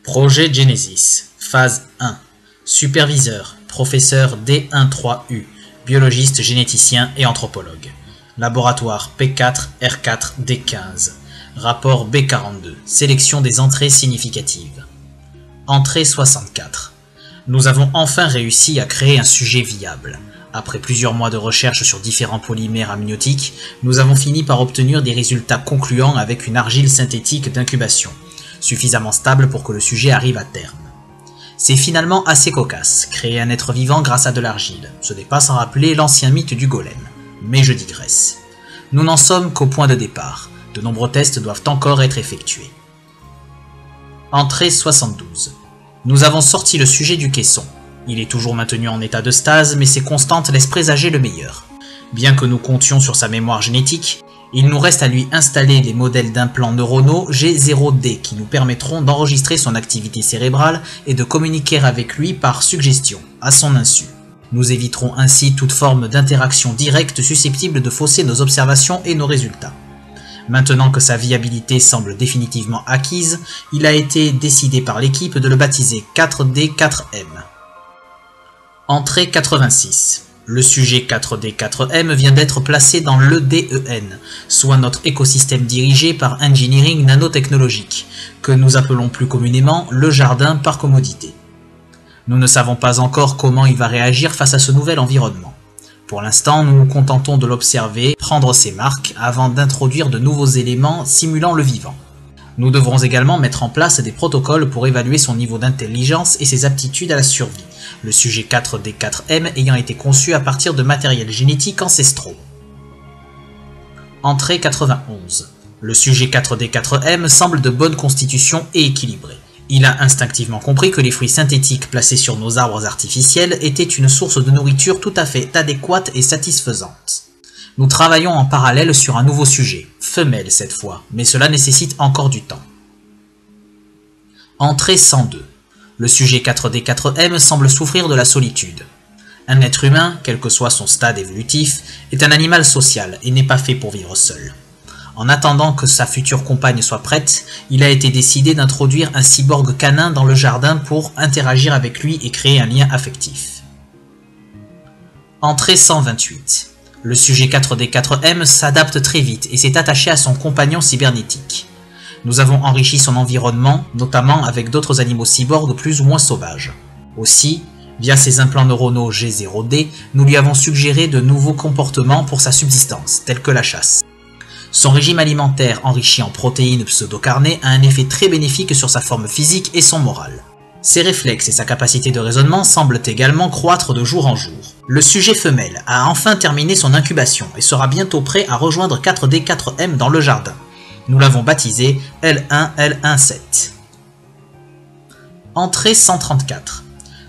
Projet Genesis, phase 1. Superviseur, professeur D13U, biologiste généticien et anthropologue. Laboratoire P4R4D15. Rapport B42, sélection des entrées significatives. Entrée 64. Nous avons enfin réussi à créer un sujet viable. Après plusieurs mois de recherche sur différents polymères amniotiques, nous avons fini par obtenir des résultats concluants avec une argile synthétique d'incubation, suffisamment stable pour que le sujet arrive à terme. C'est finalement assez cocasse, créer un être vivant grâce à de l'argile. Ce n'est pas sans rappeler l'ancien mythe du golem. Mais je digresse. Nous n'en sommes qu'au point de départ. De nombreux tests doivent encore être effectués. Entrée 72. Nous avons sorti le sujet du caisson. Il est toujours maintenu en état de stase, mais ses constantes laissent présager le meilleur. Bien que nous comptions sur sa mémoire génétique, il nous reste à lui installer les modèles d'implants neuronaux G0D qui nous permettront d'enregistrer son activité cérébrale et de communiquer avec lui par suggestion, à son insu. Nous éviterons ainsi toute forme d'interaction directe susceptible de fausser nos observations et nos résultats. Maintenant que sa viabilité semble définitivement acquise, il a été décidé par l'équipe de le baptiser 4D4M. Entrée 86. Le sujet 4D4M vient d'être placé dans l'EDEN, soit notre écosystème dirigé par Engineering Nanotechnologique, que nous appelons plus communément le jardin par commodité. Nous ne savons pas encore comment il va réagir face à ce nouvel environnement. Pour l'instant, nous nous contentons de l'observer, prendre ses marques, avant d'introduire de nouveaux éléments simulant le vivant. Nous devrons également mettre en place des protocoles pour évaluer son niveau d'intelligence et ses aptitudes à la survie, le sujet 4D4M ayant été conçu à partir de matériel génétique ancestraux. Entrée 91. Le sujet 4D4M semble de bonne constitution et équilibré. Il a instinctivement compris que les fruits synthétiques placés sur nos arbres artificiels étaient une source de nourriture tout à fait adéquate et satisfaisante. Nous travaillons en parallèle sur un nouveau sujet, femelle cette fois, mais cela nécessite encore du temps. Entrée 102. Le sujet 4D4M semble souffrir de la solitude. Un être humain, quel que soit son stade évolutif, est un animal social et n'est pas fait pour vivre seul. En attendant que sa future compagne soit prête, il a été décidé d'introduire un cyborg canin dans le jardin pour interagir avec lui et créer un lien affectif. Entrée 128. Le sujet 4D4M s'adapte très vite et s'est attaché à son compagnon cybernétique. Nous avons enrichi son environnement, notamment avec d'autres animaux cyborgs plus ou moins sauvages. Aussi, via ses implants neuronaux G0D, nous lui avons suggéré de nouveaux comportements pour sa subsistance, tels que la chasse. Son régime alimentaire enrichi en protéines pseudocarnées a un effet très bénéfique sur sa forme physique et son moral. Ses réflexes et sa capacité de raisonnement semblent également croître de jour en jour. Le sujet femelle a enfin terminé son incubation et sera bientôt prêt à rejoindre 4D4M dans le jardin. Nous l'avons baptisé L1L17. Entrée 134.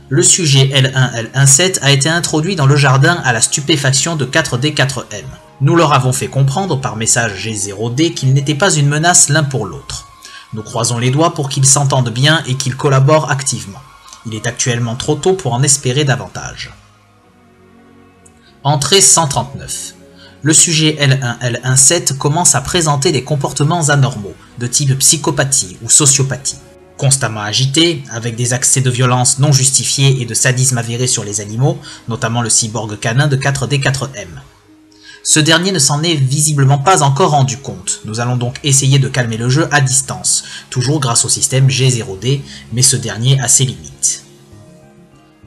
Le sujet L1L17 a été introduit dans le jardin à la stupéfaction de 4D4M. Nous leur avons fait comprendre par message G0D qu'ils n'étaient pas une menace l'un pour l'autre. Nous croisons les doigts pour qu'ils s'entendent bien et qu'ils collaborent activement. Il est actuellement trop tôt pour en espérer davantage. Entrée 139. Le sujet L1L17 commence à présenter des comportements anormaux, de type psychopathie ou sociopathie. Constamment agité, avec des accès de violence non justifiés et de sadisme avéré sur les animaux, notamment le cyborg canin de 4D4M. Ce dernier ne s'en est visiblement pas encore rendu compte. Nous allons donc essayer de calmer le jeu à distance, toujours grâce au système G0D, mais ce dernier a ses limites.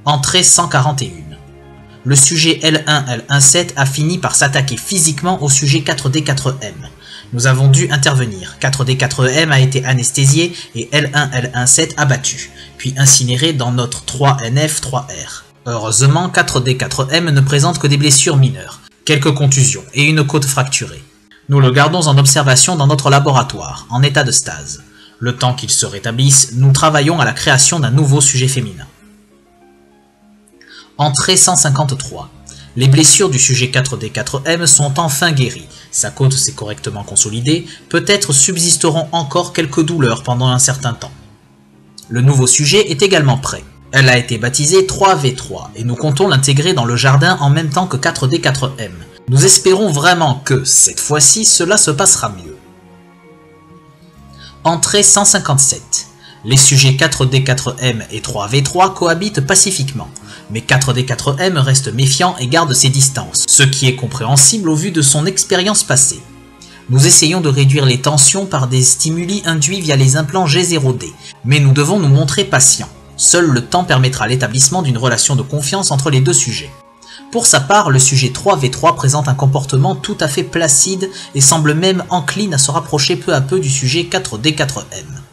Entrée 141. Le sujet L1L17 a fini par s'attaquer physiquement au sujet 4D4M. Nous avons dû intervenir. 4D4M a été anesthésié et L1L17 abattu, puis incinéré dans notre 3NF3R. Heureusement, 4D4M ne présente que des blessures mineures, quelques contusions et une côte fracturée. Nous le gardons en observation dans notre laboratoire, en état de stase. Le temps qu'il se rétablisse, nous travaillons à la création d'un nouveau sujet féminin. Entrée 153. Les blessures du sujet 4D4M sont enfin guéries, sa côte s'est correctement consolidée, peut-être subsisteront encore quelques douleurs pendant un certain temps. Le nouveau sujet est également prêt. Elle a été baptisée 3V3 et nous comptons l'intégrer dans le jardin en même temps que 4D4M. Nous espérons vraiment que, cette fois-ci, cela se passera mieux. Entrée 157. Les sujets 4D4M et 3V3 cohabitent pacifiquement, mais 4D4M reste méfiant et garde ses distances, ce qui est compréhensible au vu de son expérience passée. Nous essayons de réduire les tensions par des stimuli induits via les implants G0D, mais nous devons nous montrer patients. Seul le temps permettra l'établissement d'une relation de confiance entre les deux sujets. Pour sa part, le sujet 3V3 présente un comportement tout à fait placide et semble même encline à se rapprocher peu à peu du sujet 4D4M.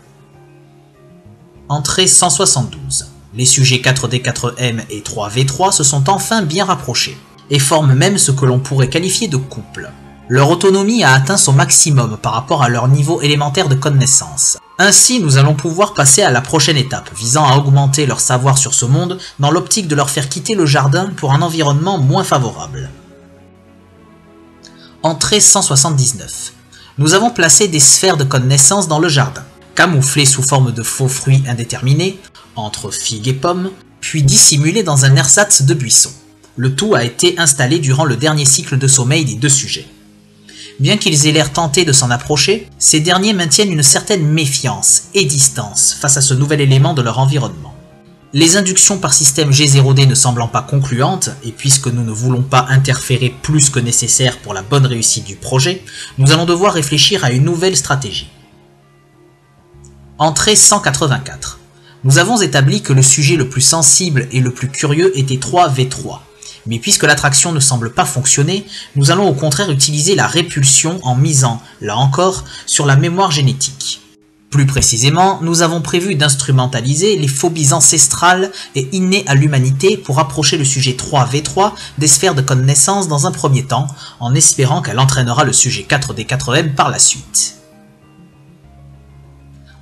Entrée 172. Les sujets 4D4M et 3V3 se sont enfin bien rapprochés, et forment même ce que l'on pourrait qualifier de couple. Leur autonomie a atteint son maximum par rapport à leur niveau élémentaire de connaissance. Ainsi, nous allons pouvoir passer à la prochaine étape, visant à augmenter leur savoir sur ce monde dans l'optique de leur faire quitter le jardin pour un environnement moins favorable. Entrée 179. Nous avons placé des sphères de connaissance dans le jardin, camouflées sous forme de faux fruits indéterminés, entre figues et pommes, puis dissimulées dans un ersatz de buissons. Le tout a été installé durant le dernier cycle de sommeil des deux sujets. Bien qu'ils aient l'air tentés de s'en approcher, ces derniers maintiennent une certaine méfiance et distance face à ce nouvel élément de leur environnement. Les inductions par système G0D ne semblant pas concluantes, et puisque nous ne voulons pas interférer plus que nécessaire pour la bonne réussite du projet, nous allons devoir réfléchir à une nouvelle stratégie. Entrée 184. Nous avons établi que le sujet le plus sensible et le plus curieux était 3V3. Mais puisque l'attraction ne semble pas fonctionner, nous allons au contraire utiliser la répulsion en misant, là encore, sur la mémoire génétique. Plus précisément, nous avons prévu d'instrumentaliser les phobies ancestrales et innées à l'humanité pour approcher le sujet 3V3 des sphères de connaissance dans un premier temps, en espérant qu'elle entraînera le sujet 4D4M par la suite.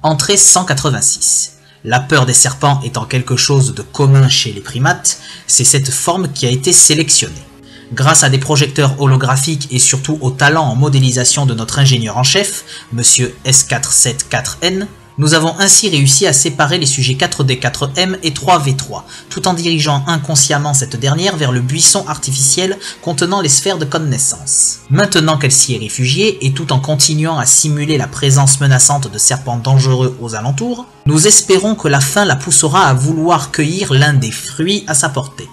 Entrée 186. La peur des serpents étant quelque chose de commun chez les primates, c'est cette forme qui a été sélectionnée. Grâce à des projecteurs holographiques et surtout au talent en modélisation de notre ingénieur en chef, Monsieur S474N, nous avons ainsi réussi à séparer les sujets 4D4M et 3V3, tout en dirigeant inconsciemment cette dernière vers le buisson artificiel contenant les sphères de connaissance. Maintenant qu'elle s'y est réfugiée, et tout en continuant à simuler la présence menaçante de serpents dangereux aux alentours, nous espérons que la faim la poussera à vouloir cueillir l'un des fruits à sa portée.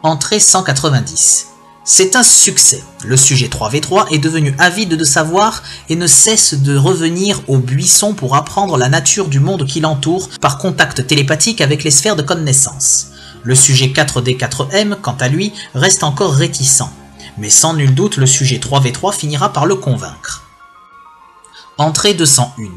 Entrée 190. C'est un succès. Le sujet 3V3 est devenu avide de savoir et ne cesse de revenir au buisson pour apprendre la nature du monde qui l'entoure par contact télépathique avec les sphères de connaissance. Le sujet 4D4M, quant à lui, reste encore réticent. Mais sans nul doute, le sujet 3V3 finira par le convaincre. Entrée 201.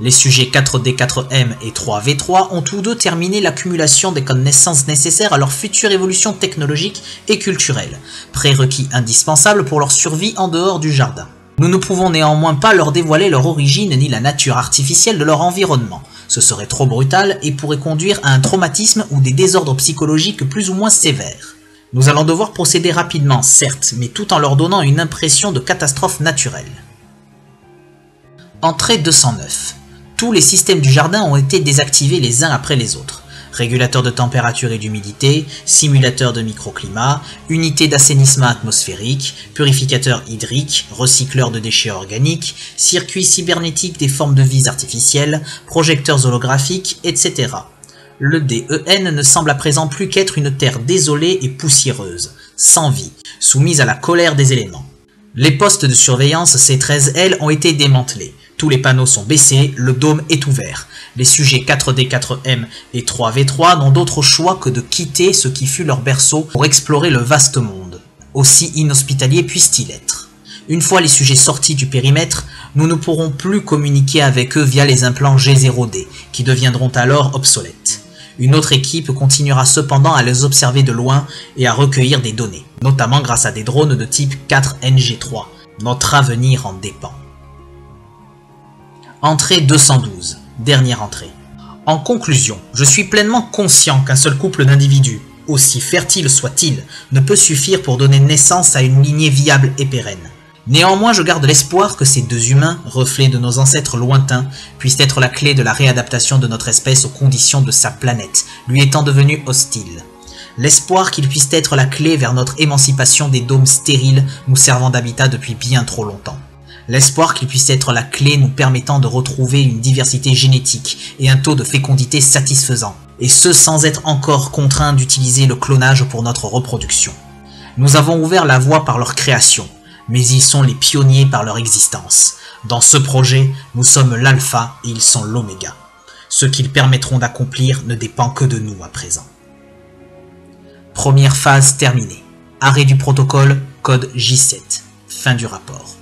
Les sujets 4D4M et 3V3 ont tous deux terminé l'accumulation des connaissances nécessaires à leur future évolution technologique et culturelle, prérequis indispensables pour leur survie en dehors du jardin. Nous ne pouvons néanmoins pas leur dévoiler leur origine ni la nature artificielle de leur environnement. Ce serait trop brutal et pourrait conduire à un traumatisme ou des désordres psychologiques plus ou moins sévères. Nous allons devoir procéder rapidement, certes, mais tout en leur donnant une impression de catastrophe naturelle. Entrée 209. Tous les systèmes du jardin ont été désactivés les uns après les autres. Régulateur de température et d'humidité, simulateur de microclimat, unité d'assainissement atmosphérique, purificateur hydrique, recycleur de déchets organiques, circuit cybernétique des formes de vie artificielles, projecteurs holographiques, etc. Le DEN ne semble à présent plus qu'être une terre désolée et poussiéreuse, sans vie, soumise à la colère des éléments. Les postes de surveillance C13L ont été démantelés. Tous les panneaux sont baissés, le dôme est ouvert. Les sujets 4D4M et 3V3 n'ont d'autre choix que de quitter ce qui fut leur berceau pour explorer le vaste monde, aussi inhospitalier puisse-t-il être. Une fois les sujets sortis du périmètre, nous ne pourrons plus communiquer avec eux via les implants G0D, qui deviendront alors obsolètes. Une autre équipe continuera cependant à les observer de loin et à recueillir des données, notamment grâce à des drones de type 4NG3. Notre avenir en dépend. Entrée 212, dernière entrée. En conclusion, je suis pleinement conscient qu'un seul couple d'individus, aussi fertile soit-il, ne peut suffire pour donner naissance à une lignée viable et pérenne. Néanmoins, je garde l'espoir que ces deux humains, reflets de nos ancêtres lointains, puissent être la clé de la réadaptation de notre espèce aux conditions de sa planète, lui étant devenue hostile. L'espoir qu'ils puissent être la clé vers notre émancipation des dômes stériles nous servant d'habitat depuis bien trop longtemps. L'espoir qu'il puisse être la clé nous permettant de retrouver une diversité génétique et un taux de fécondité satisfaisant, et ce sans être encore contraints d'utiliser le clonage pour notre reproduction. Nous avons ouvert la voie par leur création, mais ils sont les pionniers par leur existence. Dans ce projet, nous sommes l'alpha et ils sont l'oméga. Ce qu'ils permettront d'accomplir ne dépend que de nous à présent. Première phase terminée. Arrêt du protocole, code J7. Fin du rapport.